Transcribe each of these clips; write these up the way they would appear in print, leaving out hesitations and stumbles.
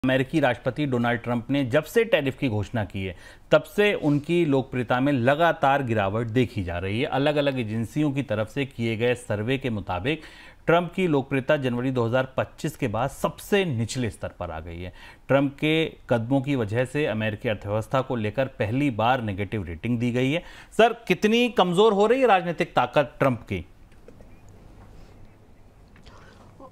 अमेरिकी राष्ट्रपति Donald Trump ने जब से टैरिफ की घोषणा की है तब से उनकी लोकप्रियता में लगातार गिरावट देखी जा रही है। अलग अलग एजेंसियों की तरफ से किए गए सर्वे के मुताबिक ट्रंप की लोकप्रियता जनवरी 2025 के बाद सबसे निचले स्तर पर आ गई है। ट्रंप के कदमों की वजह से अमेरिकी अर्थव्यवस्था को लेकर पहली बार नेगेटिव रेटिंग दी गई है। सर, कितनी कमजोर हो रही है राजनीतिक ताकत ट्रंप की?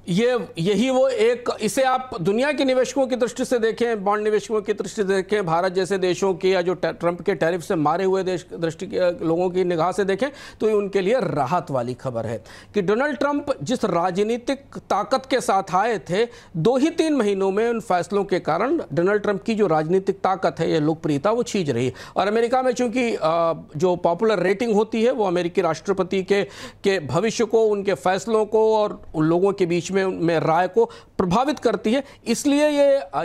यही वो एक, इसे आप दुनिया के निवेशकों की दृष्टि से देखें, बॉन्ड निवेशकों की दृष्टि से देखें, भारत जैसे देशों की या जो ट्रंप के टैरिफ से मारे हुए देश दृष्टि के लोगों की निगाह से देखें तो ये उनके लिए राहत वाली खबर है कि डोनाल्ड ट्रंप जिस राजनीतिक ताकत के साथ आए थे, 2 ही 3 महीनों में उन फैसलों के कारण डोनाल्ड ट्रंप की जो राजनीतिक ताकत है, ये लोकप्रियता, वो छीज रही है। और अमेरिका में चूंकि जो पॉपुलर रेटिंग होती है वो अमेरिकी राष्ट्रपति के भविष्य को, उनके फैसलों को और उन लोगों के बीच में राय को प्रभावित करती है, इसलिए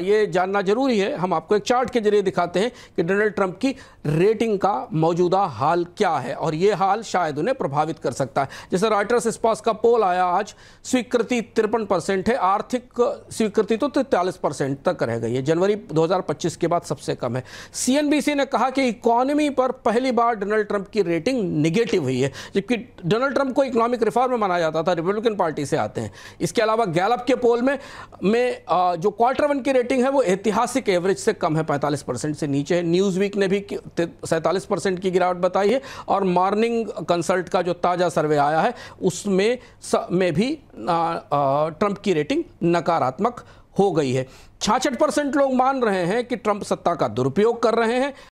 ये जानना जरूरी है। हम आपको एक चार्ट के जरिए दिखाते हैं कि डोनाल्ड ट्रंप की रेटिंग का मौजूदा हाल क्या है और ये हाल शायद उन्हें प्रभावित कर सकता है। जैसे रॉयटर्स इस्पास का पोल आया आज, स्वीकृति 53% है, आर्थिक स्वीकृति तो 43% तक रह गई है, जनवरी 2025 के बाद सबसे कम है। सीएनबीसी ने कहा कि इकोनॉमी पर पहली बार डोनाल्ड ट्रंप की रेटिंग निगेटिव हुई है, जबकि डोनाल्ड ट्रंप को इकोनॉमिक रिफॉर्म माना जाता था, रिपब्लिकन पार्टी से आते हैं। इसके अलावा गैलप के पोल में जो क्वार्टर 1 की रेटिंग है वो ऐतिहासिक एवरेज से कम है, 45% से नीचे है। न्यूज़ वीक ने भी 47% की गिरावट बताई है और मॉर्निंग कंसल्ट का जो ताजा सर्वे आया है उसमें भी ट्रंप की रेटिंग नकारात्मक हो गई है। 66% लोग मान रहे हैं कि ट्रंप सत्ता का दुरुपयोग कर रहे हैं।